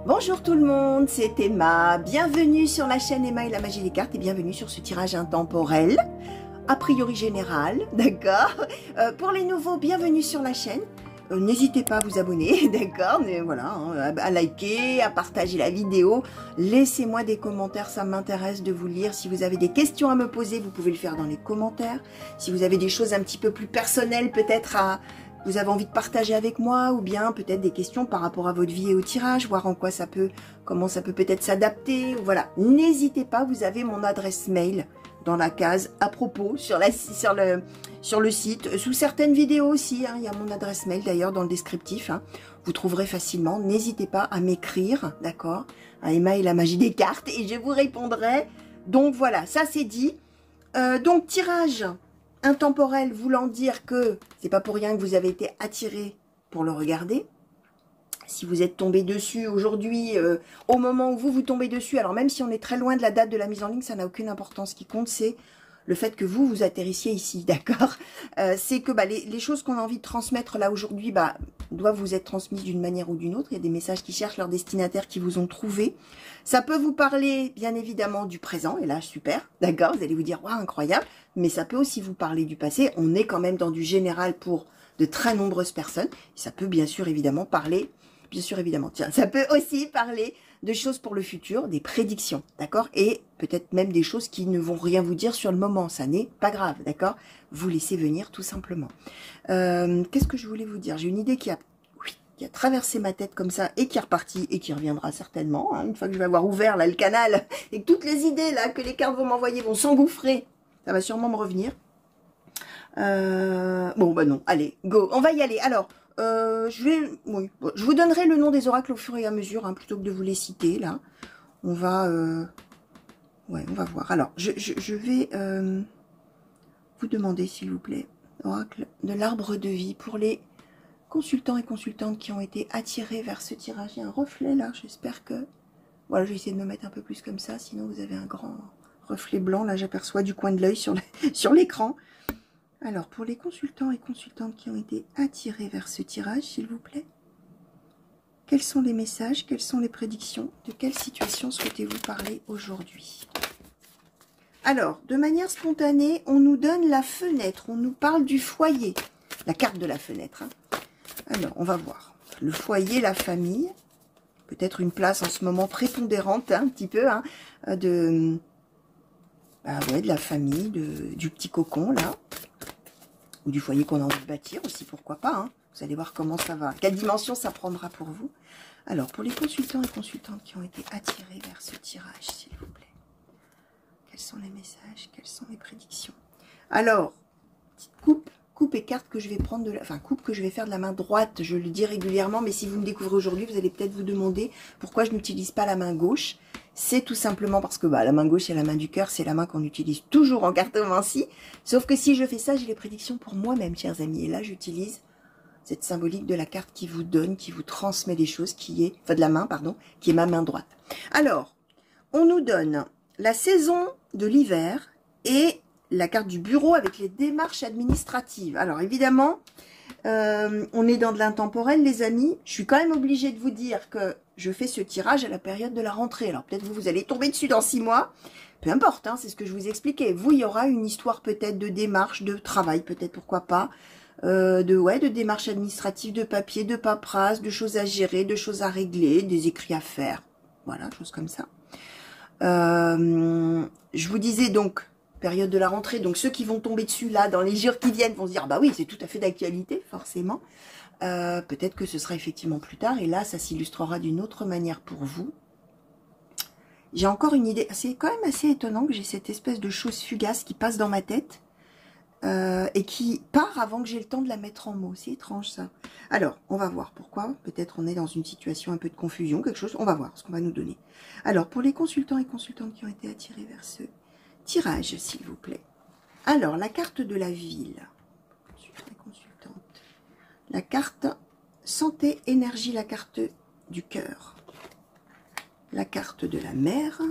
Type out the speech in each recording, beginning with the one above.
Bonjour tout le monde, c'est Emma. Bienvenue sur la chaîne Emma et la magie des cartes et bienvenue sur ce tirage intemporel, a priori général, d'accord. Pour les nouveaux, bienvenue sur la chaîne. N'hésitez pas à vous abonner, d'accord, mais voilà, hein, à liker, à partager la vidéo. Laissez-moi des commentaires, ça m'intéresse de vous lire. Si vous avez des questions à me poser, vous pouvez le faire dans les commentaires. Si vous avez des choses un petit peu plus personnelles, peut-être vous avez envie de partager avec moi, ou bien peut-être des questions par rapport à votre vie et au tirage, voir en quoi ça peut, comment ça peut peut-être s'adapter. Voilà, n'hésitez pas, vous avez mon adresse mail dans la case à propos sur le site, sous certaines vidéos aussi, hein, il y a mon adresse mail d'ailleurs dans le descriptif, hein, vous trouverez facilement, n'hésitez pas à m'écrire, d'accord, à Emma et la magie des cartes, et je vous répondrai. Donc voilà, ça c'est dit. Donc tirage intemporel voulant dire que c'est pas pour rien que vous avez été attiré pour le regarder. Si vous êtes tombé dessus aujourd'hui, au moment où vous tombez dessus, alors même si on est très loin de la date de la mise en ligne, ça n'a aucune importance. Ce qui compte, c'est le fait que vous atterrissiez ici, d'accord. C'est que les choses qu'on a envie de transmettre là aujourd'hui, doivent vous être transmises d'une manière ou d'une autre. Il y a des messages qui cherchent leur destinataire, qui vous ont trouvé. Ça peut vous parler, bien évidemment, du présent, et là, super, d'accord, vous allez vous dire, waouh, incroyable, mais ça peut aussi vous parler du passé. On est quand même dans du général pour de très nombreuses personnes. Ça peut bien sûr, évidemment, parler... Bien sûr, évidemment. Tiens, ça peut aussi parler de choses pour le futur, des prédictions, d'accord? Et peut-être même des choses qui ne vont rien vous dire sur le moment. Ça n'est pas grave, d'accord? Vous laissez venir tout simplement. Qu'est-ce que je voulais vous dire? J'ai une idée qui a traversé ma tête comme ça et qui est repartie et qui reviendra certainement. Hein, une fois que je vais avoir ouvert là le canal et que toutes les idées là que les cartes vont m'envoyer vont s'engouffrer, ça va sûrement me revenir. Bon, non, allez, go, on va y aller. Alors, je vous donnerai le nom des oracles au fur et à mesure, hein, plutôt que de vous les citer, là. On va, on va voir. Alors, je vais vous demander, s'il vous plaît, oracle de l'arbre de vie, pour les consultants et consultantes qui ont été attirés vers ce tirage. Il y a un reflet, là, j'espère que... Voilà, je vais essayer de me mettre un peu plus comme ça, sinon vous avez un grand reflet blanc, là, j'aperçois du coin de l'œil sur l'écran. Alors, pour les consultants et consultantes qui ont été attirés vers ce tirage, s'il vous plaît, quels sont les messages, quelles sont les prédictions, de quelle situation souhaitez-vous parler aujourd'hui? Alors, de manière spontanée, on nous donne la fenêtre, on nous parle du foyer, la carte de la fenêtre. Hein. Alors, on va voir. Le foyer, la famille, peut-être une place en ce moment prépondérante, hein, un petit peu, hein, de la famille, du petit cocon, là. Ou du foyer qu'on a envie de bâtir aussi, pourquoi pas. Hein. Vous allez voir comment ça va, quelle dimension ça prendra pour vous. Alors, pour les consultants et consultantes qui ont été attirés vers ce tirage, s'il vous plaît, quels sont les messages, quelles sont les prédictions? Alors, petite coupe et carte que je vais prendre, coupe que je vais faire de la main droite, je le dis régulièrement, mais si vous me découvrez aujourd'hui, vous allez peut-être vous demander pourquoi je n'utilise pas la main gauche. C'est tout simplement parce que la main gauche, c'est la main du cœur, c'est la main qu'on utilise toujours en cartomancie. Sauf que si je fais ça, j'ai les prédictions pour moi-même, chers amis. Et là, j'utilise cette symbolique de la carte qui vous donne, qui vous transmet des choses, qui est, de la main, pardon, qui est ma main droite. Alors, on nous donne la saison de l'hiver et la carte du bureau avec les démarches administratives. Alors, évidemment, on est dans de l'intemporel, les amis. Je suis quand même obligée de vous dire que je fais ce tirage à la période de la rentrée. Alors peut-être vous allez tomber dessus dans 6 mois. Peu importe, hein, c'est ce que je vous expliquais. Vous, il y aura une histoire peut-être de démarche, de travail, peut-être, pourquoi pas. De démarches administratives, de papier, de paperasse, de choses à gérer, de choses à régler, des écrits à faire. Voilà, choses comme ça. Je vous disais donc... période de la rentrée, donc ceux qui vont tomber dessus là dans les jours qui viennent vont se dire bah oui, c'est tout à fait d'actualité, forcément. Peut-être que ce sera effectivement plus tard, et là ça s'illustrera d'une autre manière pour vous. J'ai encore une idée, c'est quand même assez étonnant que j'ai cette espèce de chose fugace qui passe dans ma tête et qui part avant que j'ai le temps de la mettre en mots. C'est étrange ça. Alors, on va voir pourquoi. Peut-être on est dans une situation un peu de confusion, quelque chose. On va voir ce qu'on va nous donner. Alors, pour les consultants et consultantes qui ont été attirés vers ce tirage, s'il vous plaît. Alors, la carte de la ville. La carte santé, énergie, la carte du cœur. La carte de la mer.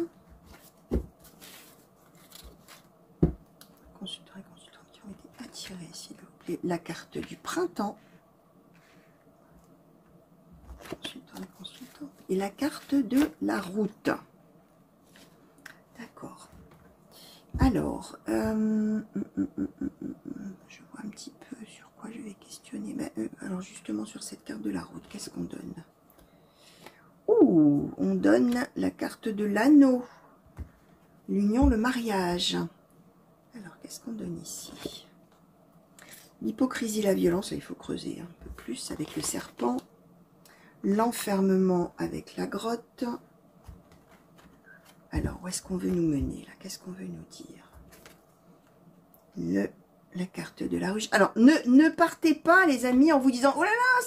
Consultants et consultantes qui ont été attirés, s'il vous plaît. La carte du printemps. Consultants et consultantes. et la carte de la route. D'accord. Alors, je vois un petit peu sur quoi je vais questionner. Ben, alors justement sur cette carte de la route, qu'est-ce qu'on donne? Ouh, on donne la carte de l'anneau. L'union, le mariage. Alors, qu'est-ce qu'on donne ici? L'hypocrisie, la violence, il faut creuser un peu plus avec le serpent. L'enfermement avec la grotte. Alors, où est-ce qu'on veut nous mener là? Qu'est-ce qu'on veut nous dire? La carte de la ruche. Alors, ne partez pas, les amis, en vous disant « Oh là là,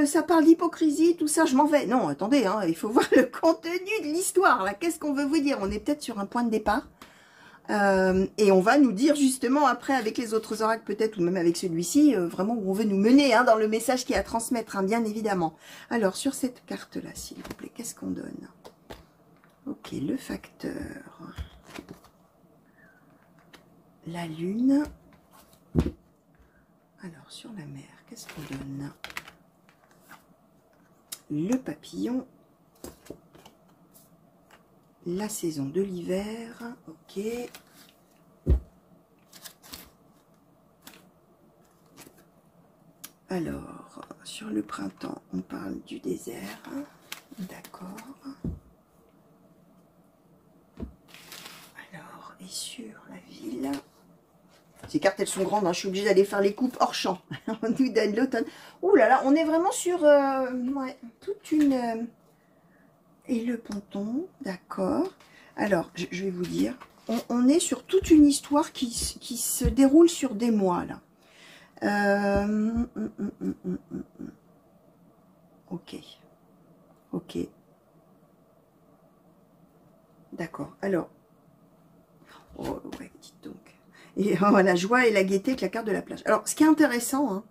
ça parle d'hypocrisie, tout ça, je m'en vais. » Non, attendez, hein, il faut voir le contenu de l'histoire. Là, qu'est-ce qu'on veut vous dire? On est peut-être sur un point de départ. Et on va nous dire justement après, avec les autres oracles peut-être, ou même avec celui-ci, vraiment où on veut nous mener, hein, dans le message qui est à transmettre, hein, bien évidemment. Alors, sur cette carte-là, s'il vous plaît, qu'est-ce qu'on donne? Ok, le facteur. La lune. Alors, sur la mer, qu'est-ce qu'on donne? Le papillon. La saison de l'hiver. Ok. Alors, sur le printemps, on parle du désert. D'accord. Alors, et sur la ville... Ces cartes, elles sont grandes, hein. Je suis obligée d'aller faire les coupes hors champ. On nous donne l'automne. Ouh là là, on est vraiment sur ouais, toute une... Et le ponton, d'accord. Alors, je vais vous dire, on est sur toute une histoire qui se déroule sur des mois, là. Ok. Ok. D'accord. Alors. Oh, ouais, dites donc. Et oh, la joie et la gaieté avec la carte de la plage. Alors, ce qui est intéressant, hein,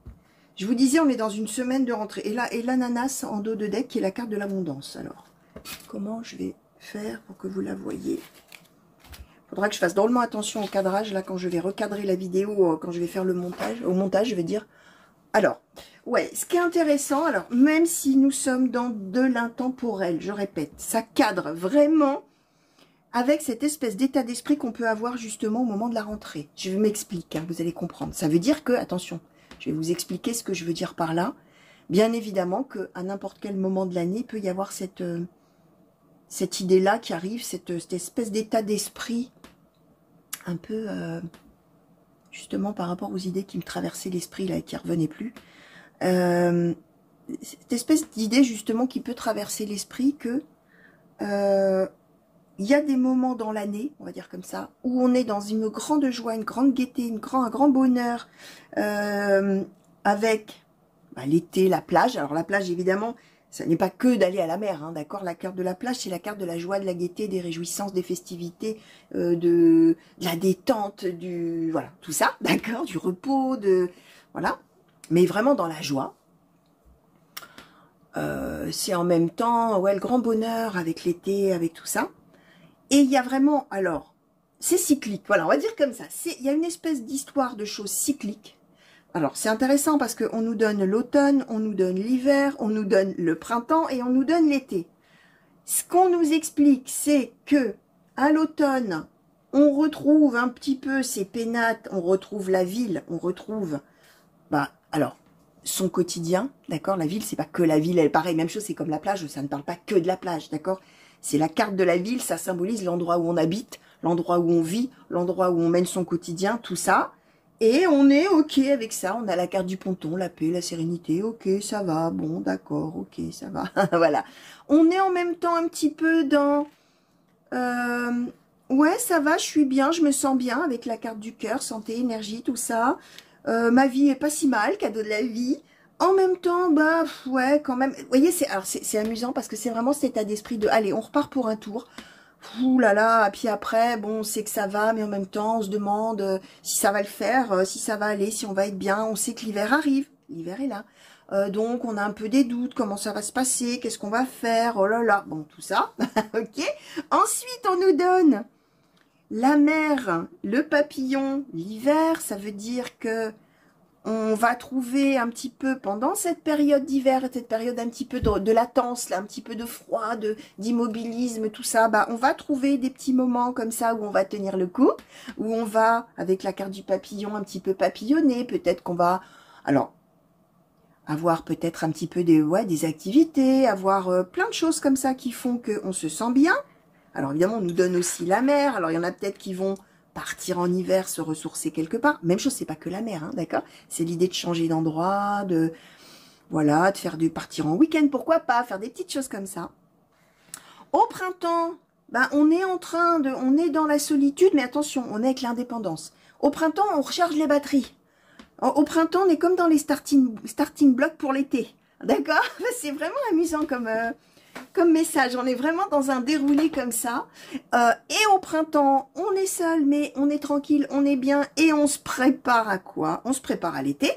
je vous disais, on est dans une semaine de rentrée. Et là, et l'ananas en dos de deck qui est la carte de l'abondance. Alors, comment je vais faire pour que vous la voyez? Il faudra que je fasse drôlement attention au cadrage, là, quand je vais recadrer la vidéo, quand je vais faire le montage. Au montage, je vais dire... Alors, ouais, ce qui est intéressant, alors, même si nous sommes dans de l'intemporel, je répète, ça cadre vraiment avec cette espèce d'état d'esprit qu'on peut avoir justement au moment de la rentrée. Je m'explique, hein, vous allez comprendre. Ça veut dire que, attention, je vais vous expliquer ce que je veux dire par là. Bien évidemment qu'à n'importe quel moment de l'année, il peut y avoir cette idée-là qui arrive, cette espèce d'état d'esprit un peu, justement par rapport aux idées qui me traversaient l'esprit là et qui ne revenaient plus. Cette espèce d'idée justement qui peut traverser l'esprit que... il y a des moments dans l'année, on va dire comme ça, où on est dans une grande joie, une grande gaieté, un grand bonheur, avec bah, l'été, la plage. Alors la plage, évidemment, ça n'est pas que d'aller à la mer, hein, d'accord? La carte de la plage, c'est la carte de la joie, de la gaieté, des réjouissances, des festivités, de la détente, voilà, tout ça, d'accord? Du repos, voilà. Mais vraiment dans la joie. C'est en même temps, ouais, le grand bonheur avec l'été, avec tout ça. Et il y a vraiment, alors, c'est cyclique, voilà, on va dire comme ça. Il y a une espèce d'histoire de choses cycliques. Alors, c'est intéressant parce qu'on nous donne l'automne, on nous donne l'hiver, on nous donne le printemps et on nous donne l'été. Ce qu'on nous explique, c'est que à l'automne, on retrouve un petit peu ces pénates, on retrouve la ville, on retrouve, bah, alors, son quotidien, d'accord? La ville, c'est pas que la ville, elle pareil, même chose, c'est comme la plage, ça ne parle pas que de la plage, d'accord? C'est la carte de la ville, ça symbolise l'endroit où on habite, l'endroit où on vit, l'endroit où on mène son quotidien, tout ça. Et on est OK avec ça, on a la carte du ponton, la paix, la sérénité, OK, ça va, bon, d'accord, OK, ça va, voilà. On est en même temps un petit peu dans... ouais, ça va, je suis bien, je me sens bien avec la carte du cœur, santé, énergie, tout ça. Ma vie est pas si mal, cadeau de la vie. En même temps, bah, ouais, quand même. Vous voyez, c'est amusant parce que c'est vraiment cet état d'esprit de, allez, on repart pour un tour. Ouh là là, et puis après, bon, on sait que ça va, mais en même temps, on se demande si ça va le faire, si ça va aller, si on va être bien. On sait que l'hiver arrive, l'hiver est là. Donc, on a un peu des doutes, comment ça va se passer, qu'est-ce qu'on va faire, oh là là, bon, tout ça, ok. Ensuite, on nous donne la mer, le papillon, l'hiver, ça veut dire que On va trouver un petit peu pendant cette période d'hiver, cette période un petit peu de latence, là, un petit peu de froid, d'immobilisme, tout ça. Bah, on va trouver des petits moments comme ça où on va tenir le coup, où on va, avec la carte du papillon, un petit peu papillonner. Peut-être qu'on va, alors, avoir peut-être un petit peu des activités, avoir plein de choses comme ça qui font qu'on se sent bien. Alors évidemment, on nous donne aussi la mer. Alors il y en a peut-être qui vont partir en hiver, se ressourcer quelque part. Même chose, c'est pas que la mer, hein, d'accord? C'est l'idée de changer d'endroit, voilà, de faire partir en week-end, pourquoi pas, faire des petites choses comme ça. Au printemps, ben, on est dans la solitude, mais attention, on est avec l'indépendance. Au printemps, on recharge les batteries. Au printemps, on est comme dans les starting blocks pour l'été. D'accord? C'est vraiment amusant comme message. On est vraiment dans un déroulé comme ça. Et au printemps, on est seul, mais on est tranquille, on est bien. Et on se prépare à quoi? On se prépare à l'été.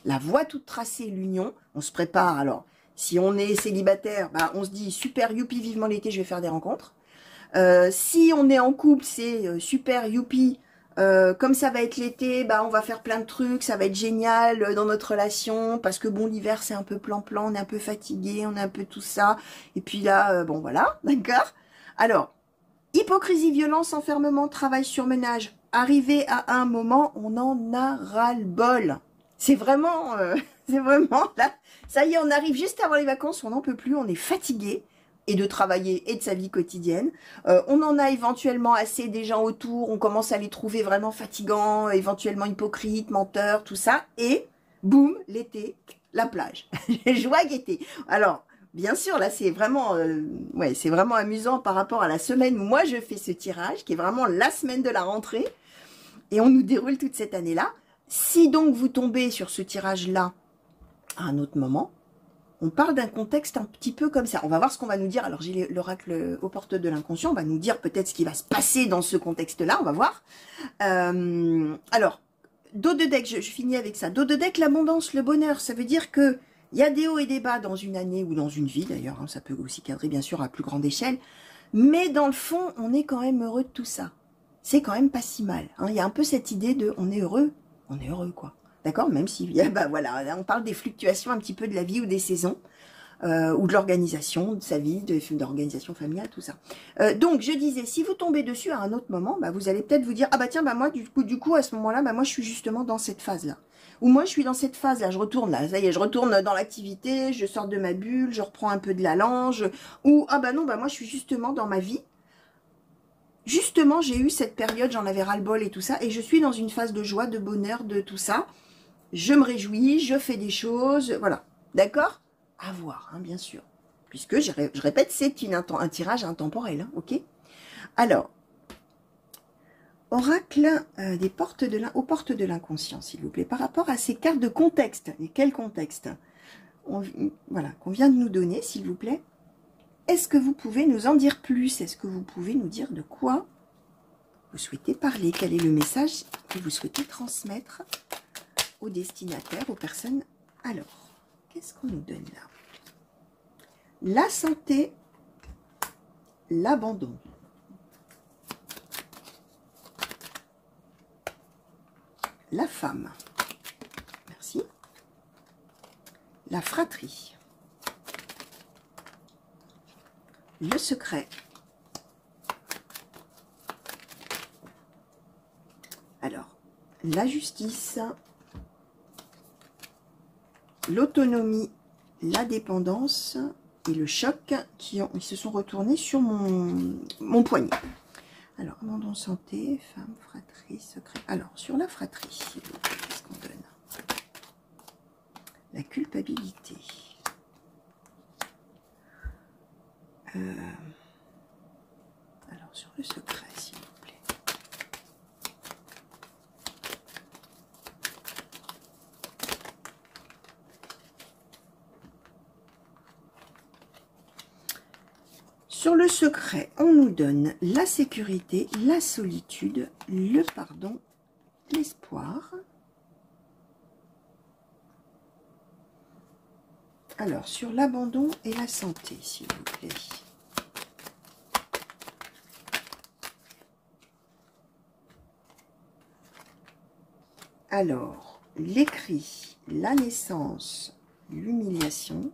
La voie toute tracée, l'union. On se prépare. Alors, si on est célibataire, bah, on se dit super, youpi, vivement l'été, je vais faire des rencontres. Si on est en couple, c'est super, youpi. Comme ça va être l'été, bah on va faire plein de trucs, ça va être génial dans notre relation, parce que bon, l'hiver c'est un peu plan-plan, on est un peu fatigué, on est un peu tout ça, et puis là, bon voilà, d'accord. Alors, hypocrisie, violence, enfermement, travail, surmenage, arrivé à un moment, on en a ras-le-bol. C'est vraiment, c'est vraiment là, ça y est, on arrive juste avant les vacances, on n'en peut plus, on est fatigué, et de travailler et de sa vie quotidienne. On en a éventuellement assez des gens autour, on commence à les trouver vraiment fatigants, éventuellement hypocrites, menteurs, tout ça, et boum, l'été, la plage. Joie, gaieté. Alors, bien sûr, là, c'est vraiment, ouais, c'est vraiment amusant par rapport à la semaine où moi je fais ce tirage, qui est vraiment la semaine de la rentrée, et on nous déroule toute cette année-là. Si donc vous tombez sur ce tirage-là à un autre moment, on parle d'un contexte un petit peu comme ça. On va voir ce qu'on va nous dire. Alors, j'ai l'oracle aux portes de l'inconscient. On va nous dire peut-être ce qui va se passer dans ce contexte-là. On va voir. Alors, dos de deck, je finis avec ça. Dos de deck, l'abondance, le bonheur. Ça veut dire que il y a des hauts et des bas dans une année ou dans une vie, d'ailleurs. Hein, ça peut aussi cadrer, bien sûr, à plus grande échelle. Mais dans le fond, on est quand même heureux de tout ça. C'est quand même pas si mal. Hein. Il y a un peu cette idée de on est heureux, quoi. D'accord? Même si, bah voilà, là, on parle des fluctuations un petit peu de la vie ou des saisons, ou de l'organisation de sa vie, de l'organisation familiale, tout ça. Donc, je disais, si vous tombez dessus à un autre moment, bah, vous allez peut-être vous dire, ah bah tiens, bah moi, du coup à ce moment-là, bah moi, je suis justement dans cette phase-là. Ou moi, je suis dans cette phase-là, je retourne là, ça y est, je retourne dans l'activité, je sors de ma bulle, je reprends un peu de la lange, ou, ah bah non, bah moi, je suis justement dans ma vie. Justement, j'ai eu cette période, j'en avais ras-le-bol et tout ça, et je suis dans une phase de joie, de bonheur, de tout ça. Je me réjouis, je fais des choses, voilà. D'accord? À voir, hein, bien sûr. Puisque, je répète, c'est un tirage intemporel, hein, ok? Alors, oracle aux portes de l'inconscient, s'il vous plaît, par rapport à ces cartes de contexte. Et quel contexte? Voilà, qu'on vient de nous donner, s'il vous plaît. Est-ce que vous pouvez nous en dire plus? Est-ce que vous pouvez nous dire de quoi vous souhaitez parler? Quel est le message que vous souhaitez transmettre aux destinataires, aux personnes? Alors, qu'est-ce qu'on nous donne là? La santé, l'abandon. La femme. Merci. La fratrie. Le secret. Alors, la justice, l'autonomie, la dépendance et le choc ils se sont retournés sur mon poignet. Alors, abandon, santé, femme, fratrie, secret. Alors, sur la fratrie, qu'est-ce qu'on donne? La culpabilité. Alors, sur le secret, s'il vous plaît. Sur le secret, on nous donne la sécurité, la solitude, le pardon, l'espoir. Alors, sur l'abandon et la santé, s'il vous plaît. Alors, l'écrit, la naissance, l'humiliation.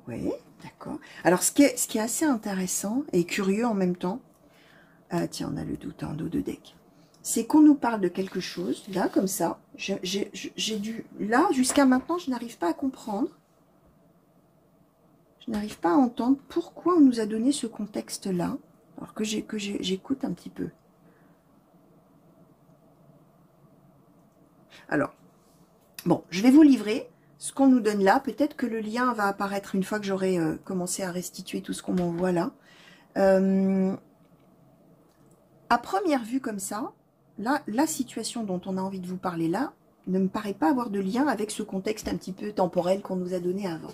Oui, d'accord. Alors, ce qui est assez intéressant et curieux en même temps, tiens, on a le doute en dos de deck, c'est qu'on nous parle de quelque chose, là, comme ça. Là, jusqu'à maintenant, je n'arrive pas à comprendre. Je n'arrive pas à entendre pourquoi on nous a donné ce contexte-là, alors que j'écoute un petit peu. Alors, bon, je vais vous livrer ce qu'on nous donne là. Peut-être que le lien va apparaître une fois que j'aurai commencé à restituer tout ce qu'on m'envoie là. À première vue comme ça, là, la situation dont on a envie de vous parler là ne me paraît pas avoir de lien avec ce contexte un petit peu temporel qu'on nous a donné avant.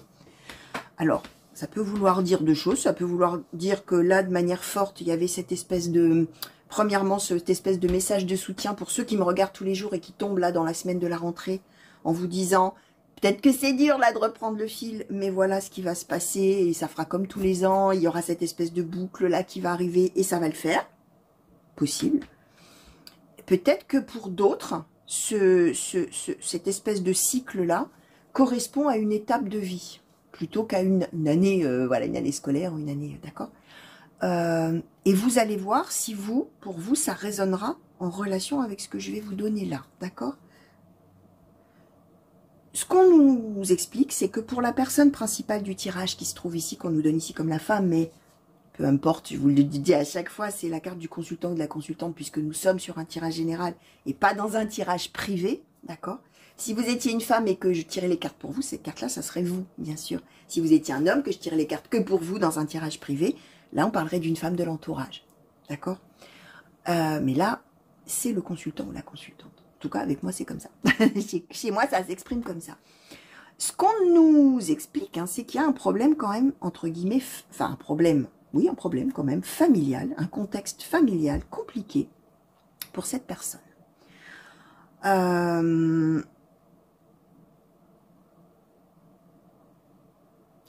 Alors, ça peut vouloir dire deux choses. Ça peut vouloir dire que là, de manière forte, il y avait cette espèce de... Premièrement, cette espèce de message de soutien pour ceux qui me regardent tous les jours et qui tombent là dans la semaine de la rentrée en vous disant... Peut-être que c'est dur là de reprendre le fil, mais voilà ce qui va se passer et ça fera comme tous les ans. Il y aura cette espèce de boucle là qui va arriver et ça va le faire. Possible. Peut-être que pour d'autres, cette espèce de cycle-là correspond à une étape de vie, plutôt qu'à une année, voilà, une année scolaire ou une année, d'accord. Et vous allez voir si pour vous, ça résonnera en relation avec ce que je vais vous donner là, d'accord. Ce qu'on nous explique, c'est que pour la personne principale du tirage qui se trouve ici, qu'on nous donne ici comme la femme, mais peu importe, je vous le dis à chaque fois, c'est la carte du consultant ou de la consultante, puisque nous sommes sur un tirage général et pas dans un tirage privé, d'accord. Si vous étiez une femme et que je tirais les cartes pour vous, cette carte-là, ça serait vous, bien sûr. Si vous étiez un homme, que je tirais les cartes que pour vous dans un tirage privé, là, on parlerait d'une femme de l'entourage, d'accord. Mais là, c'est le consultant ou la consultante. En tout cas, avec moi, c'est comme ça. Chez moi, ça s'exprime comme ça. Ce qu'on nous explique, hein, c'est qu'il y a un problème quand même, entre guillemets, enfin un problème, oui, un problème quand même familial, un contexte familial compliqué pour cette personne.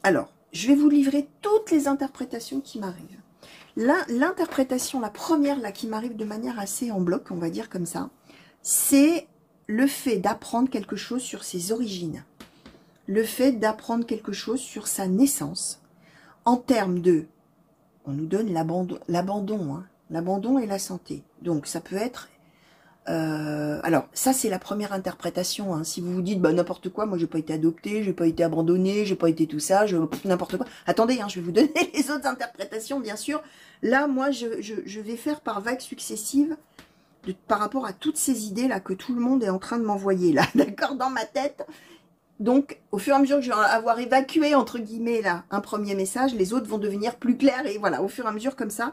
Alors, je vais vous livrer toutes les interprétations qui m'arrivent. L'interprétation, la première là qui m'arrive de manière assez en bloc, on va dire comme ça, c'est le fait d'apprendre quelque chose sur ses origines, le fait d'apprendre quelque chose sur sa naissance, en termes de, on nous donne l'abandon, hein, l'abandon et la santé. Donc ça peut être, alors ça c'est la première interprétation, hein. Si vous vous dites bah n'importe quoi, moi j'ai pas été adoptée, j'ai pas été abandonnée, j'ai pas été tout ça, n'importe quoi. Attendez, hein, je vais vous donner les autres interprétations bien sûr. Là moi je vais faire par vagues successives par rapport à toutes ces idées là que tout le monde est en train de m'envoyer là, d'accord, dans ma tête. Donc, au fur et à mesure que je vais avoir évacué, entre guillemets, là, un premier message, les autres vont devenir plus clairs, et voilà, au fur et à mesure comme ça,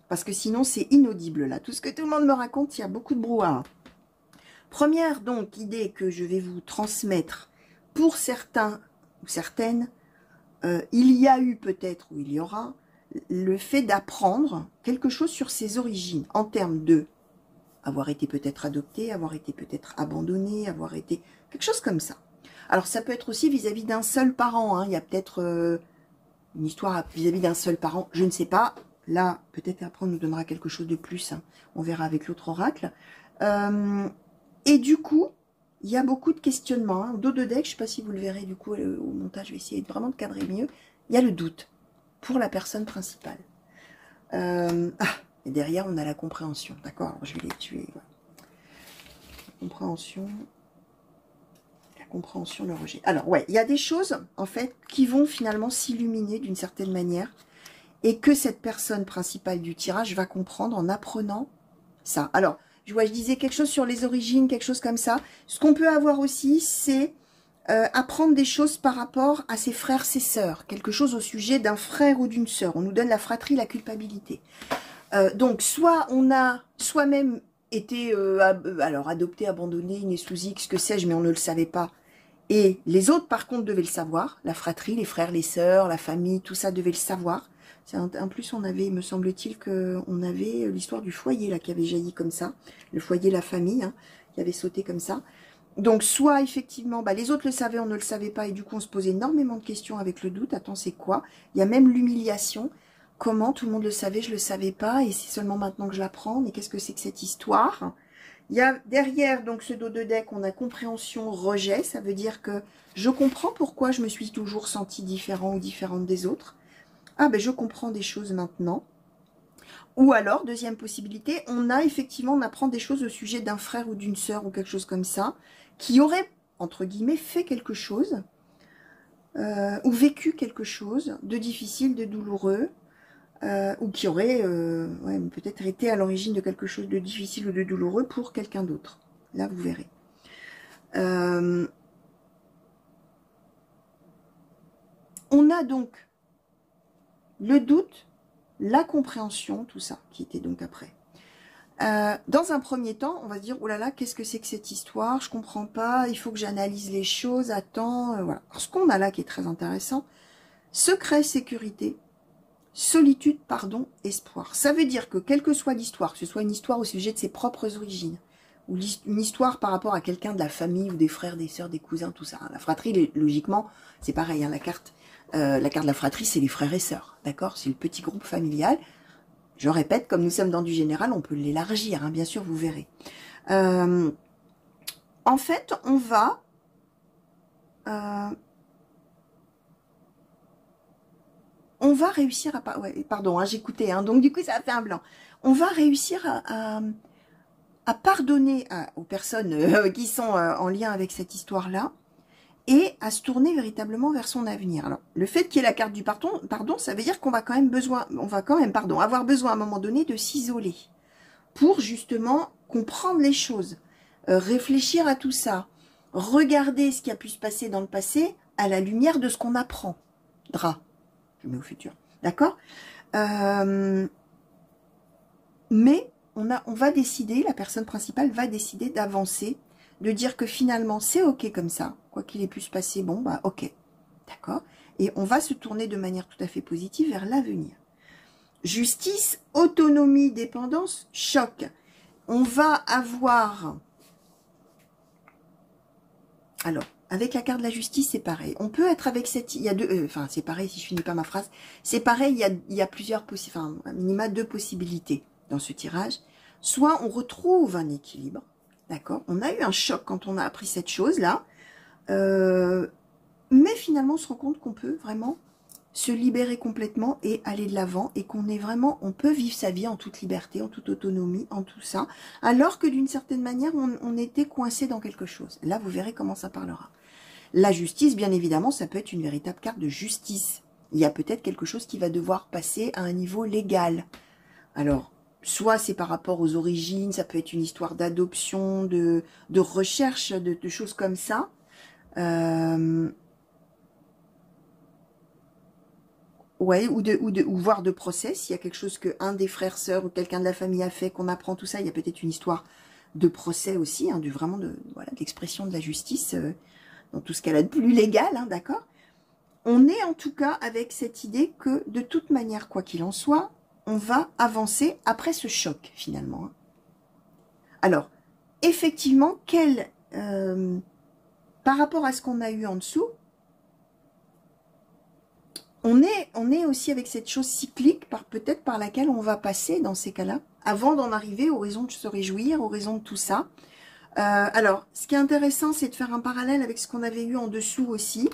parce que sinon, c'est inaudible, là. Tout ce que tout le monde me raconte, il y a beaucoup de brouhaha. Première, donc, idée que je vais vous transmettre, pour certains ou certaines, il y a eu peut-être, ou il y aura, le fait d'apprendre quelque chose sur ses origines, en termes de avoir été peut-être adopté, avoir été peut-être abandonné, avoir été... quelque chose comme ça. Alors, ça peut être aussi vis-à-vis d'un seul parent. Hein. Il y a peut-être une histoire vis-à-vis d'un seul parent. Je ne sais pas. Là, peut-être après, on nous donnera quelque chose de plus. Hein. On verra avec l'autre oracle. Et du coup, il y a beaucoup de questionnements. Hein. Au dos de deck, je ne sais pas si vous le verrez du coup au montage. Je vais essayer vraiment de cadrer mieux. Il y a le doute pour la personne principale. Et derrière, on a la compréhension. D'accord. Je vais les tuer. Ouais. Compréhension... compréhension, le rejet. Alors, ouais, il y a des choses, en fait, qui vont finalement s'illuminer d'une certaine manière et que cette personne principale du tirage va comprendre en apprenant ça. Alors, je disais quelque chose sur les origines, quelque chose comme ça. Ce qu'on peut avoir aussi, c'est apprendre des choses par rapport à ses frères, ses sœurs. Quelque chose au sujet d'un frère ou d'une sœur. On nous donne la fratrie, la culpabilité. Donc, soit on a soi-même été alors adopté, abandonné, né sous X, que sais-je, mais on ne le savait pas. Et les autres, par contre, devaient le savoir. La fratrie, les frères, les sœurs, la famille, tout ça devait le savoir. En plus, on avait, me semble-t-il, qu'on avait l'histoire du foyer là qui avait jailli comme ça. Le foyer, la famille, hein, qui avait sauté comme ça. Donc, soit effectivement, bah, les autres le savaient, on ne le savait pas. Et du coup, on se posait énormément de questions avec le doute. Attends, c'est quoi? Il y a même l'humiliation. Comment? Tout le monde le savait, je le savais pas, et c'est seulement maintenant que je l'apprends. Mais qu'est-ce que c'est que cette histoire? Il y a derrière donc ce dos de deck, on a compréhension, rejet. Ça veut dire que je comprends pourquoi je me suis toujours sentie différent ou différente des autres. Ah ben je comprends des choses maintenant. Ou alors, deuxième possibilité, on apprend des choses au sujet d'un frère ou d'une sœur ou quelque chose comme ça, qui aurait, entre guillemets, fait quelque chose, ou vécu quelque chose de difficile, de douloureux, ou qui aurait ouais, peut-être été à l'origine de quelque chose de difficile ou de douloureux pour quelqu'un d'autre. Là, vous verrez. On a donc le doute, la compréhension, tout ça, qui était donc après. Dans un premier temps, on va se dire, oh là là, qu'est-ce que c'est que cette histoire? Je comprends pas, il faut que j'analyse les choses, attends, voilà. Alors, ce qu'on a là qui est très intéressant, secret, sécurité, solitude, pardon, espoir. Ça veut dire que quelle que soit l'histoire, que ce soit une histoire au sujet de ses propres origines, ou une histoire par rapport à quelqu'un de la famille, ou des frères, des sœurs, des cousins, tout ça. Hein. La fratrie, logiquement, c'est pareil, hein, la carte de la fratrie, c'est les frères et sœurs, d'accord? C'est le petit groupe familial. Je répète, comme nous sommes dans du général, on peut l'élargir, hein, bien sûr, vous verrez. En fait, on va réussir à... Ouais, pardon, hein, j'écoutais, hein, donc du coup, ça a fait un blanc. On va réussir à pardonner aux personnes qui sont en lien avec cette histoire-là, et à se tourner véritablement vers son avenir. Alors, le fait qu'il y ait la carte du pardon, ça veut dire qu'on va quand même avoir besoin à un moment donné de s'isoler pour justement comprendre les choses, réfléchir à tout ça, regarder ce qui a pu se passer dans le passé à la lumière de ce qu'on apprendra. Je mets au futur, d'accord? Mais on va décider, la personne principale va décider d'avancer, de dire que finalement c'est ok comme ça, quoi qu'il ait pu se passer, bon bah ok, d'accord? Et on va se tourner de manière tout à fait positive vers l'avenir. Justice, autonomie, dépendance, choc. On va avoir... Alors, avec la carte de la justice, c'est pareil. On peut être avec cette... Il y a deux... Enfin, c'est pareil si je finis pas ma phrase. C'est pareil, il y a plusieurs possibilités. Enfin, à minima, deux possibilités dans ce tirage. Soit on retrouve un équilibre. D'accord? On a eu un choc quand on a appris cette chose-là. Mais finalement, on se rend compte qu'on peut vraiment se libérer complètement et aller de l'avant. Et qu'on est vraiment... On peut vivre sa vie en toute liberté, en toute autonomie, en tout ça. Alors que d'une certaine manière, on était coincé dans quelque chose. Là, vous verrez comment ça parlera. La justice, bien évidemment, ça peut être une véritable carte de justice. Il y a peut-être quelque chose qui va devoir passer à un niveau légal. Alors... Soit c'est par rapport aux origines, ça peut être une histoire d'adoption, de recherche, de choses comme ça. Ouais, ou voire de procès, s'il y a quelque chose qu'un des frères, sœurs ou quelqu'un de la famille a fait, qu'on apprend tout ça, il y a peut-être une histoire de procès aussi, hein, vraiment de l'expression de la justice, dans tout ce qu'elle a de plus légal, hein, d'accord? On est en tout cas avec cette idée que de toute manière, quoi qu'il en soit, on va avancer après ce choc, finalement. Alors, effectivement, par rapport à ce qu'on a eu en dessous, on est aussi avec cette chose cyclique, peut-être par laquelle on va passer dans ces cas-là, avant d'en arriver aux raisons de se réjouir, aux raisons de tout ça. Alors, ce qui est intéressant, c'est de faire un parallèle avec ce qu'on avait eu en dessous aussi.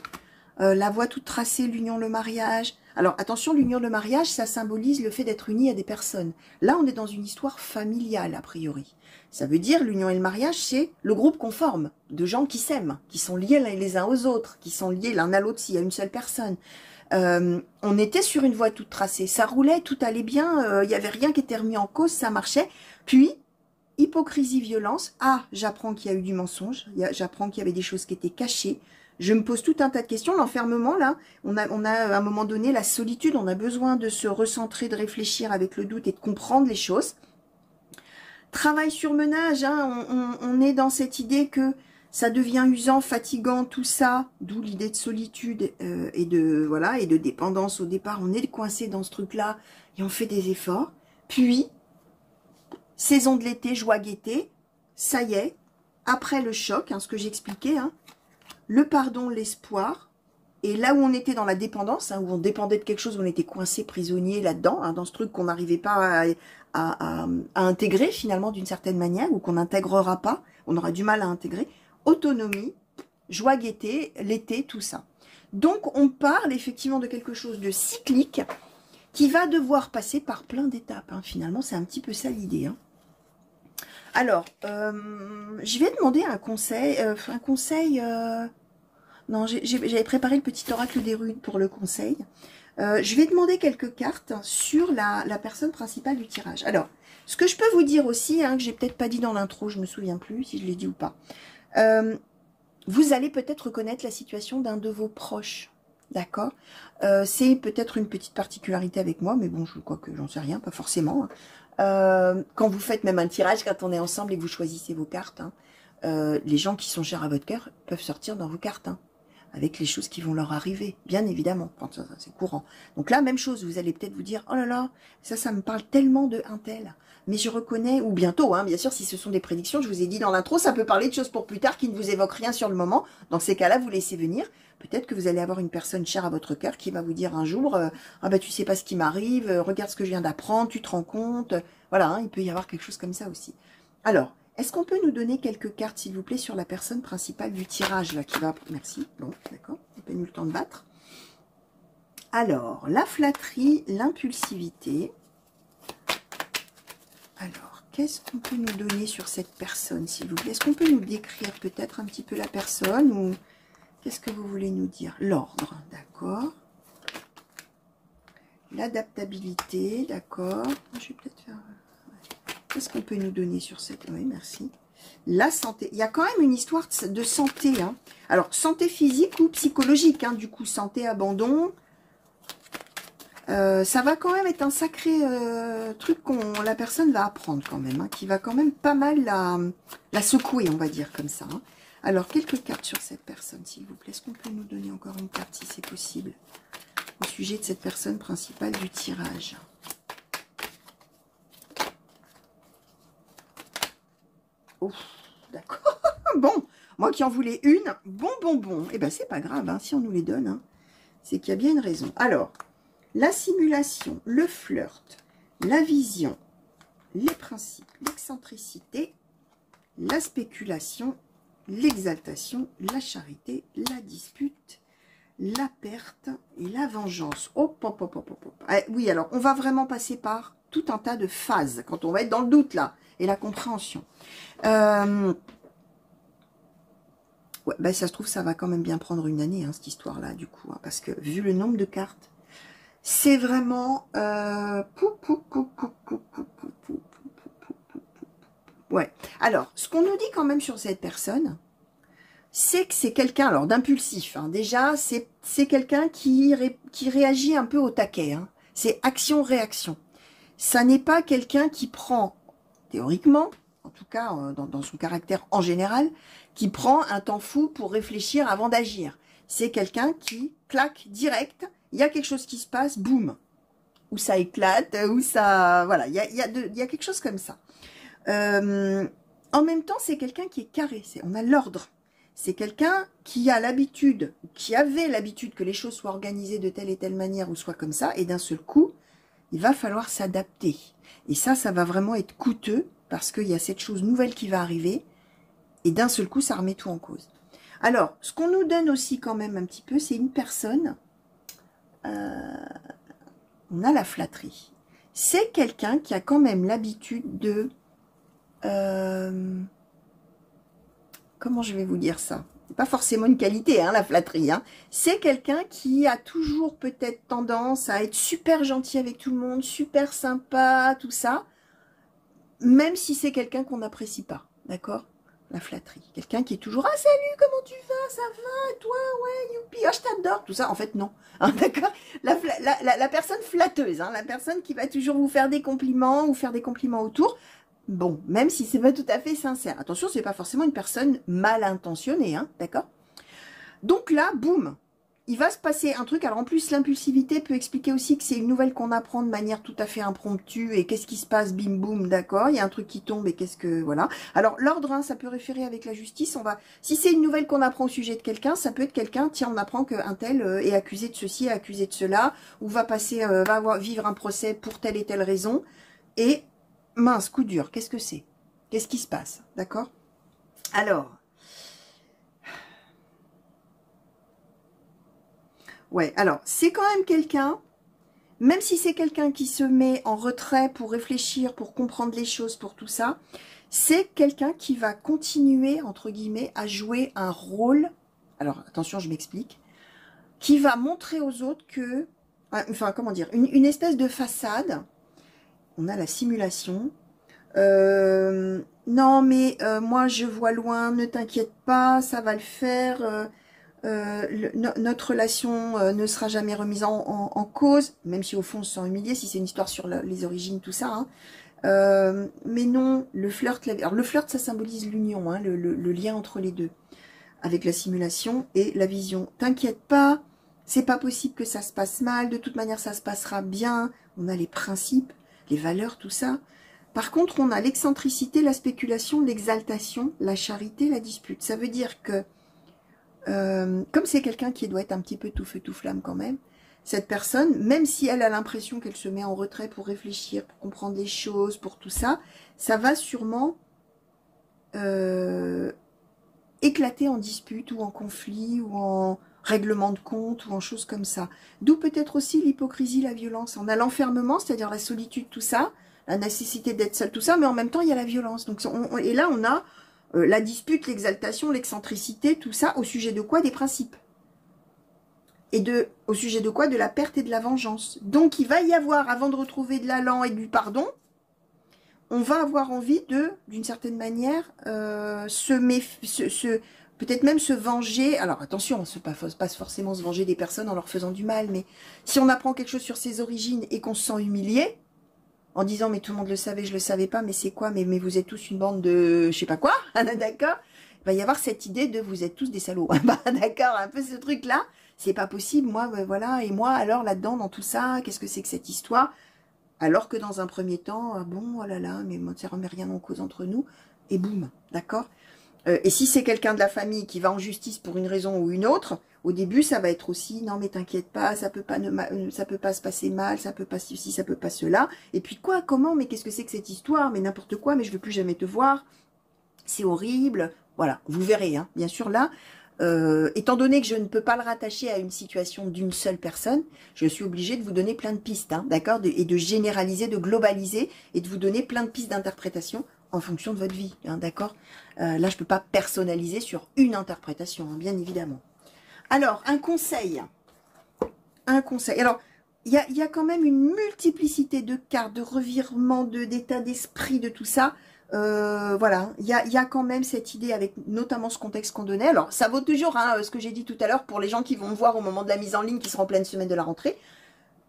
La voie toute tracée, l'union, le mariage. Alors, attention, l'union, le mariage, ça symbolise le fait d'être uni à des personnes. Là, on est dans une histoire familiale, a priori. Ça veut dire, l'union et le mariage, c'est le groupe qu'on forme, de gens qui s'aiment, qui sont liés les uns aux autres, qui sont liés l'un à l'autre s'il y a une seule personne. On était sur une voie toute tracée. Ça roulait, tout allait bien, il n'y avait rien qui était remis en cause, ça marchait. Puis, hypocrisie, violence. Ah, j'apprends qu'il y a eu du mensonge, j'apprends qu'il y avait des choses qui étaient cachées. Je me pose tout un tas de questions. L'enfermement, là, on a à un moment donné la solitude. On a besoin de se recentrer, de réfléchir avec le doute et de comprendre les choses. Travail sur ménage, hein, on est dans cette idée que ça devient usant, fatigant, tout ça. D'où l'idée de solitude et de dépendance. Au départ, on est coincé dans ce truc-là et on fait des efforts. Puis, saison de l'été, joie, gaieté. Ça y est, après le choc, hein, ce que j'expliquais, hein, le pardon, l'espoir, Et là où on était dans la dépendance, hein, où on dépendait de quelque chose, où on était coincé, prisonnier là-dedans, hein, dans ce truc qu'on n'arrivait pas à intégrer finalement d'une certaine manière, ou qu'on n'intégrera pas, on aura du mal à intégrer. Autonomie, joie, gaieté, l'été, tout ça. Donc on parle effectivement de quelque chose de cyclique qui va devoir passer par plein d'étapes. Hein. Finalement, c'est un petit peu ça l'idée. Hein. Alors, je vais demander un conseil. Non, j'avais préparé le petit oracle des runes pour le conseil. Je vais demander quelques cartes sur la personne principale du tirage. Alors, ce que je peux vous dire aussi, hein, que j'ai peut-être pas dit dans l'intro, je me souviens plus si je l'ai dit ou pas. Vous allez peut-être reconnaître la situation d'un de vos proches. D'accord, c'est peut-être une petite particularité avec moi, mais bon, je crois que j'en sais rien, pas forcément. Quand vous faites même un tirage, quand on est ensemble et que vous choisissez vos cartes, hein, les gens qui sont chers à votre cœur peuvent sortir dans vos cartes. Hein, avec les choses qui vont leur arriver, bien évidemment, c'est courant. Donc là, même chose, vous allez peut-être vous dire, oh là là, ça me parle tellement de un tel, mais je reconnais, ou bientôt, hein, bien sûr, si ce sont des prédictions, je vous ai dit dans l'intro, ça peut parler de choses pour plus tard qui ne vous évoquent rien sur le moment, dans ces cas-là, vous laissez venir, peut-être que vous allez avoir une personne chère à votre cœur qui va vous dire un jour, ah bah tu sais pas ce qui m'arrive, regarde ce que je viens d'apprendre, tu te rends compte, voilà, hein, il peut y avoir quelque chose comme ça aussi. Alors, est-ce qu'on peut nous donner quelques cartes, s'il vous plaît, sur la personne principale du tirage, là, qui va... Merci, bon, d'accord, on n'a pas eu le temps de battre. Alors, la flatterie, l'impulsivité. Alors, qu'est-ce qu'on peut nous donner sur cette personne, s'il vous plaît? Est-ce qu'on peut nous décrire peut-être un petit peu la personne, ou qu'est-ce que vous voulez nous dire? L'ordre, d'accord. L'adaptabilité, d'accord. Je vais peut-être faire... Qu'est-ce qu'on peut nous donner sur cette... Oui, merci. La santé. Il y a quand même une histoire de santé. Hein. Alors, santé physique ou psychologique. Hein, du coup, santé, abandon. Ça va quand même être un sacré truc la personne va apprendre quand même. Hein, qui va quand même pas mal la secouer, on va dire comme ça. Hein. Alors, quelques cartes sur cette personne, s'il vous plaît. Est-ce qu'on peut nous donner encore une carte, si c'est possible, au sujet de cette personne principale du tirage? D'accord. Bon, moi qui en voulais une, bon. Eh ben, c'est pas grave, hein, si on nous les donne. Hein, c'est qu'il y a bien une raison. Alors, la simulation, le flirt, la vision, les principes, l'excentricité, la spéculation, l'exaltation, la charité, la dispute, la perte et la vengeance. Oui, alors, on va vraiment passer par tout un tas de phases quand on va être dans le doute, là, et la compréhension. Ouais, ben ça se trouve, ça va quand même bien prendre une année, hein, cette histoire-là, du coup, hein, parce que vu le nombre de cartes, c'est vraiment... Ouais. Alors, ce qu'on nous dit quand même sur cette personne, c'est que c'est quelqu'un, alors d'impulsif, hein, déjà, c'est quelqu'un qui réagit un peu au taquet, hein, c'est action-réaction. Ça n'est pas quelqu'un qui prend, théoriquement, en tout cas dans son caractère en général, qui prend un temps fou pour réfléchir avant d'agir. C'est quelqu'un qui claque direct, il y a quelque chose qui se passe, boum, ou ça éclate, ou ça... Voilà, il y a quelque chose comme ça. En même temps, c'est quelqu'un qui est carré, on a l'ordre. C'est quelqu'un qui a l'habitude, qui avait l'habitude que les choses soient organisées de telle et telle manière, ou soit comme ça, et d'un seul coup, il va falloir s'adapter. Et ça va vraiment être coûteux, parce qu'il y a cette chose nouvelle qui va arriver, et d'un seul coup, ça remet tout en cause. Alors, ce qu'on nous donne aussi quand même un petit peu, c'est une personne, on a la flatterie. C'est quelqu'un qui a quand même l'habitude de... comment je vais vous dire ça? C'est pas forcément une qualité, hein, la flatterie. Hein. C'est quelqu'un qui a toujours peut-être tendance à être super gentil avec tout le monde, super sympa, tout ça, même si c'est quelqu'un qu'on n'apprécie pas, d'accord? La flatterie. Quelqu'un qui est toujours « Ah, salut, comment tu vas? Ça va? Et toi? Ouais, youpi, oh, je t'adore !» Tout ça, en fait, non. Hein, d'accord? La personne flatteuse, hein, la personne qui va toujours vous faire des compliments ou faire des compliments autour. Bon, même si c'est pas tout à fait sincère. Attention, c'est pas forcément une personne mal intentionnée, hein, d'accord? Donc là, boum, il va se passer un truc. Alors en plus, l'impulsivité peut expliquer aussi que c'est une nouvelle qu'on apprend de manière tout à fait impromptue. Et qu'est-ce qui se passe? Bim boum, d'accord. Il y a un truc qui tombe et qu'est-ce que... Voilà. Alors l'ordre, hein, ça peut référer avec la justice. Si c'est une nouvelle qu'on apprend au sujet de quelqu'un, ça peut être quelqu'un, tiens, on apprend qu'un tel est accusé de ceci, accusé de cela, ou va vivre un procès pour telle et telle raison. Et mince, coup dur, qu'est-ce que c'est? Qu'est-ce qui se passe? D'accord? Alors... Ouais, alors, c'est quand même quelqu'un, même si c'est quelqu'un qui se met en retrait pour réfléchir, pour comprendre les choses, pour tout ça, c'est quelqu'un qui va continuer, entre guillemets, à jouer un rôle, alors attention, je m'explique, qui va montrer aux autres que, enfin, comment dire, une espèce de façade, on a la simulation, non mais moi je vois loin, ne t'inquiète pas, ça va le faire, notre relation ne sera jamais remise en cause, même si au fond on se sent humilié, si c'est une histoire sur les origines, tout ça. Hein. Mais non, le flirt, alors le flirt ça symbolise l'union, hein, le lien entre les deux, avec la simulation et la vision. T'inquiète pas, c'est pas possible que ça se passe mal, de toute manière ça se passera bien, on a les principes, les valeurs, tout ça. Par contre, on a l'excentricité, la spéculation, l'exaltation, la charité, la dispute. Ça veut dire que comme c'est quelqu'un qui doit être un petit peu tout feu tout flamme quand même, cette personne, même si elle a l'impression qu'elle se met en retrait pour réfléchir, pour comprendre les choses, pour tout ça, ça va sûrement éclater en dispute ou en conflit ou en règlement de compte ou en choses comme ça. D'où peut-être aussi l'hypocrisie, la violence. On a l'enfermement, c'est-à-dire la solitude, tout ça, la nécessité d'être seul, tout ça, mais en même temps il y a la violence. Donc et là on a la dispute, l'exaltation, l'excentricité, tout ça, au sujet de quoi? Des principes. Et au sujet de quoi? De la perte et de la vengeance. Donc, il va y avoir, avant de retrouver de l'allant et du pardon, on va avoir envie d'une certaine manière, peut-être même se venger. Alors, attention, on ne passe forcément se venger des personnes en leur faisant du mal, mais si on apprend quelque chose sur ses origines et qu'on se sent humilié, en disant, mais tout le monde le savait, je le savais pas, mais c'est quoi, mais vous êtes tous une bande de je sais pas quoi, d'accord? Il va y avoir cette idée de vous êtes tous des salauds, d'accord, un peu ce truc-là, c'est pas possible, moi, voilà, et moi, alors là-dedans, dans tout ça, qu'est-ce que c'est que cette histoire? Alors que dans un premier temps, ah bon, oh là là, mais moi, ça remet rien en cause entre nous, et boum, d'accord? Et si c'est quelqu'un de la famille qui va en justice pour une raison ou une autre, au début, ça va être aussi, non mais t'inquiète pas, ça peut pas se passer mal, ça peut pas ceci, ça peut pas cela. Et puis quoi, comment, mais qu'est-ce que c'est que cette histoire? Mais n'importe quoi, mais je veux plus jamais te voir. C'est horrible. Voilà, vous verrez, hein. Bien sûr là, étant donné que je ne peux pas le rattacher à une situation d'une seule personne, je suis obligée de vous donner plein de pistes, hein, d'accord, et de généraliser, de globaliser, et de vous donner plein de pistes d'interprétation en fonction de votre vie, hein, d'accord. Là, je ne peux pas personnaliser sur une interprétation, hein, bien évidemment. Alors, un conseil. Un conseil. Alors, il y a quand même une multiplicité de cartes, de revirements, d'état d'esprit, de tout ça. Voilà, il y a quand même cette idée avec notamment ce contexte qu'on donnait. Alors, ça vaut toujours hein, ce que j'ai dit tout à l'heure pour les gens qui vont me voir au moment de la mise en ligne qui sera en pleine semaine de la rentrée.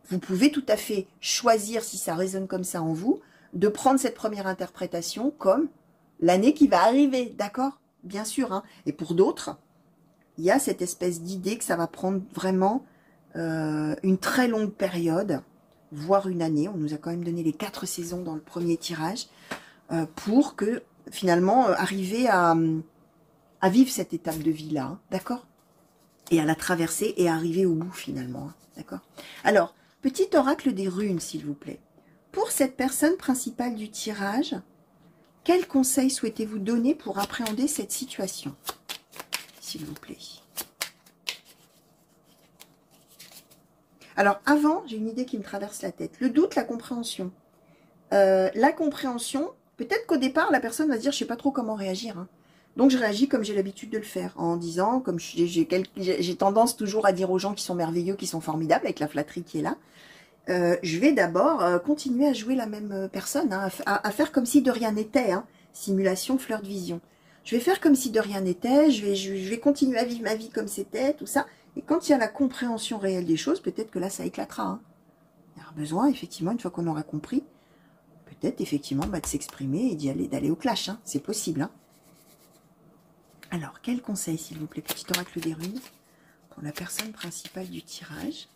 Vous pouvez tout à fait choisir, si ça résonne comme ça en vous, de prendre cette première interprétation comme l'année qui va arriver, d'accord? Bien sûr, hein. Et pour d'autres, il y a cette espèce d'idée que ça va prendre vraiment une très longue période, voire une année. On nous a quand même donné les 4 saisons dans le premier tirage, pour que, finalement, arriver à vivre cette étape de vie-là, hein, d'accord? Et à la traverser et à arriver au bout, finalement, hein, d'accord? Alors, petit oracle des runes, s'il vous plaît. Pour cette personne principale du tirage, quel conseil souhaitez-vous donner pour appréhender cette situation, s'il vous plaît? Alors, avant, j'ai une idée qui me traverse la tête. Le doute, la compréhension. La compréhension, peut-être qu'au départ, la personne va se dire, je ne sais pas trop comment réagir. Hein. Donc, je réagis comme j'ai l'habitude de le faire, en disant, comme j'ai tendance toujours à dire aux gens qui sont merveilleux, qui sont formidables, avec la flatterie qui est là, je vais d'abord continuer à jouer la même personne, hein, à faire comme si de rien n'était. Hein. Simulation, flirt, vision. Je vais faire comme si de rien n'était, je vais continuer à vivre ma vie comme c'était, tout ça. Et quand il y a la compréhension réelle des choses, peut-être que là, ça éclatera. Hein. Il y aura besoin, effectivement, une fois qu'on aura compris, peut-être, effectivement, de s'exprimer et d'aller au clash. Hein. C'est possible. Hein. Alors, quel conseil, s'il vous plaît, petit oracle des runes, pour la personne principale du tirage,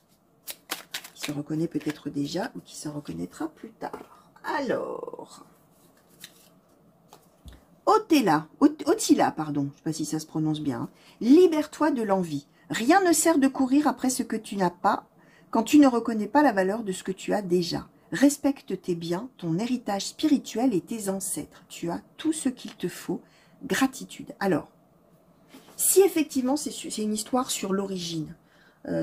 qui se reconnaît peut-être déjà ou qui se reconnaîtra plus tard. Alors, Otila, pardon, je ne sais pas si ça se prononce bien. Hein. Libère-toi de l'envie. Rien ne sert de courir après ce que tu n'as pas quand tu ne reconnais pas la valeur de ce que tu as déjà. Respecte tes biens, ton héritage spirituel et tes ancêtres. Tu as tout ce qu'il te faut. Gratitude. Alors, si effectivement c'est une histoire sur l'origine,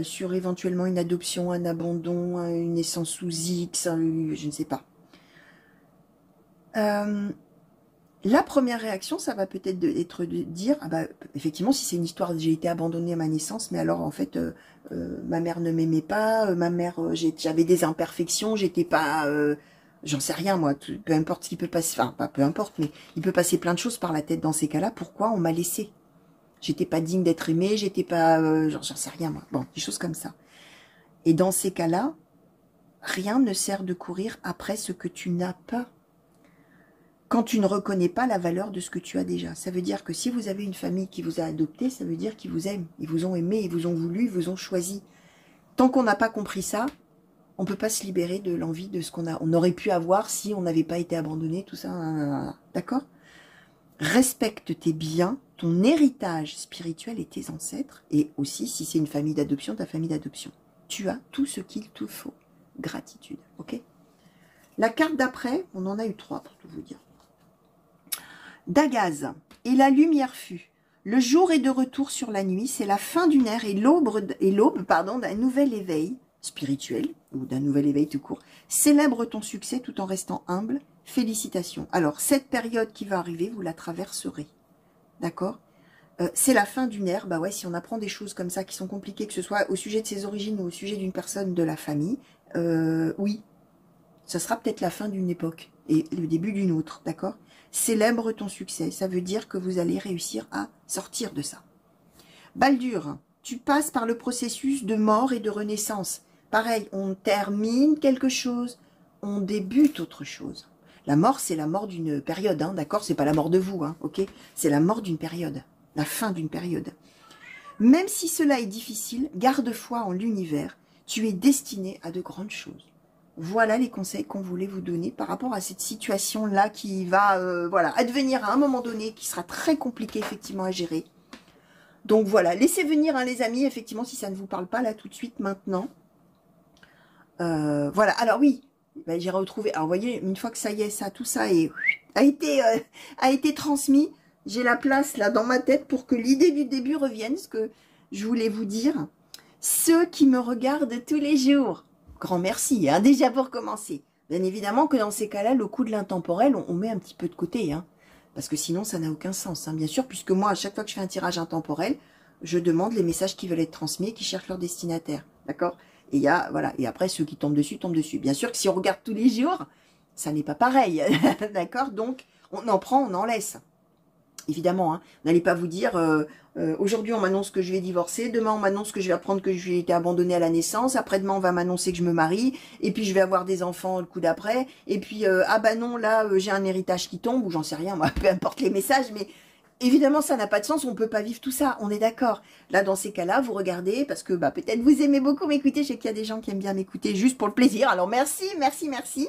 sur éventuellement une adoption, un abandon, une naissance sous X, je ne sais pas. La première réaction, ça va peut-être être de dire, ah bah, effectivement, si c'est une histoire, j'ai été abandonnée à ma naissance, mais alors en fait, ma mère ne m'aimait pas, ma mère, j'avais des imperfections, j'étais pas, j'en sais rien moi, peu importe ce qui peut passer, enfin pas peu importe, mais il peut passer plein de choses par la tête dans ces cas-là. Pourquoi on m'a laissé? J'étais pas digne d'être aimée, j'étais pas, j'en sais rien moi. Bon, des choses comme ça. Et dans ces cas-là, rien ne sert de courir après ce que tu n'as pas. Quand tu ne reconnais pas la valeur de ce que tu as déjà. Ça veut dire que si vous avez une famille qui vous a adopté, ça veut dire qu'ils vous aiment. Ils vous ont aimé, ils vous ont voulu, ils vous ont choisi. Tant qu'on n'a pas compris ça, on ne peut pas se libérer de l'envie de ce on aurait pu avoir si on n'avait pas été abandonné, tout ça. D'accord? Respecte tes biens, ton héritage spirituel et tes ancêtres. Et aussi, si c'est une famille d'adoption, ta famille d'adoption. Tu as tout ce qu'il te faut. Gratitude. Ok? La carte d'après, on en a eu 3 pour tout vous dire. Dagaz, et la lumière fut. Le jour est de retour sur la nuit, c'est la fin d'une ère et l'aube d'un nouvel éveil spirituel, ou d'un nouvel éveil tout court. Célèbre ton succès tout en restant humble. Félicitations. Alors, cette période qui va arriver, vous la traverserez. D'accord? C'est la fin d'une ère. Bah ouais, si on apprend des choses comme ça qui sont compliquées, que ce soit au sujet de ses origines ou au sujet d'une personne de la famille, oui, ça sera peut-être la fin d'une époque et le début d'une autre, d'accord? Célèbre ton succès, ça veut dire que vous allez réussir à sortir de ça. Baldur, tu passes par le processus de mort et de renaissance. Pareil, on termine quelque chose, on débute autre chose. La mort, c'est la mort d'une période, hein, d'accord? C'est pas la mort de vous, hein, ok? C'est la mort d'une période, la fin d'une période. Même si cela est difficile, garde foi en l'univers, tu es destiné à de grandes choses. Voilà les conseils qu'on voulait vous donner par rapport à cette situation-là qui va voilà, advenir à un moment donné, qui sera très compliqué effectivement à gérer. Donc voilà, laissez venir hein, les amis, effectivement, si ça ne vous parle pas là tout de suite maintenant. Voilà, alors oui, ben, j'ai retrouvé, alors vous voyez, une fois que ça y est, ça, tout ça a été transmis, j'ai la place là dans ma tête pour que l'idée du début revienne, ce que je voulais vous dire. Ceux qui me regardent tous les jours, grand merci, hein, déjà pour commencer. Bien évidemment que dans ces cas-là, le coup de l'intemporel, on met un petit peu de côté, hein, parce que sinon, ça n'a aucun sens, hein, bien sûr, puisque moi, à chaque fois que je fais un tirage intemporel, je demande les messages qui veulent être transmis et qui cherchent leur destinataire, d'accord? Et il y a, voilà, et après, ceux qui tombent dessus, tombent dessus. Bien sûr que si on regarde tous les jours, ça n'est pas pareil, d'accord? Donc, on en prend, on en laisse. Évidemment, hein, n'allez pas vous dire aujourd'hui on m'annonce que je vais divorcer, demain on m'annonce que je vais apprendre que j'ai été abandonnée à la naissance, après-demain on va m'annoncer que je me marie, et puis je vais avoir des enfants le coup d'après, et puis ah bah non là j'ai un héritage qui tombe, ou j'en sais rien, moi, peu importe les messages, mais évidemment ça n'a pas de sens, on ne peut pas vivre tout ça, on est d'accord. Là dans ces cas-là, vous regardez, parce que bah, peut-être vous aimez beaucoup m'écouter, je sais qu'il y a des gens qui aiment bien m'écouter juste pour le plaisir, alors merci, merci, merci.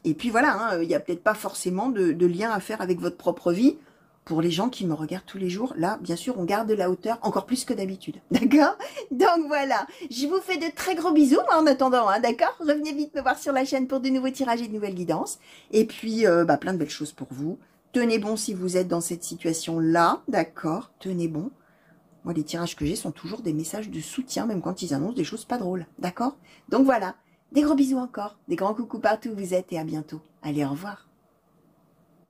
Et puis voilà, il n'y a peut-être pas forcément de lien à faire avec votre propre vie. Pour les gens qui me regardent tous les jours, là, bien sûr, on garde de la hauteur encore plus que d'habitude. D'accord? Donc voilà, je vous fais de très gros bisous en attendant, hein, d'accord? Revenez vite me voir sur la chaîne pour de nouveaux tirages et de nouvelles guidances. Et puis, bah, plein de belles choses pour vous. Tenez bon si vous êtes dans cette situation-là, d'accord? Tenez bon. Moi, les tirages que j'ai sont toujours des messages de soutien, même quand ils annoncent des choses pas drôles, d'accord? Donc voilà, des gros bisous encore, des grands coucous partout où vous êtes et à bientôt. Allez, au revoir.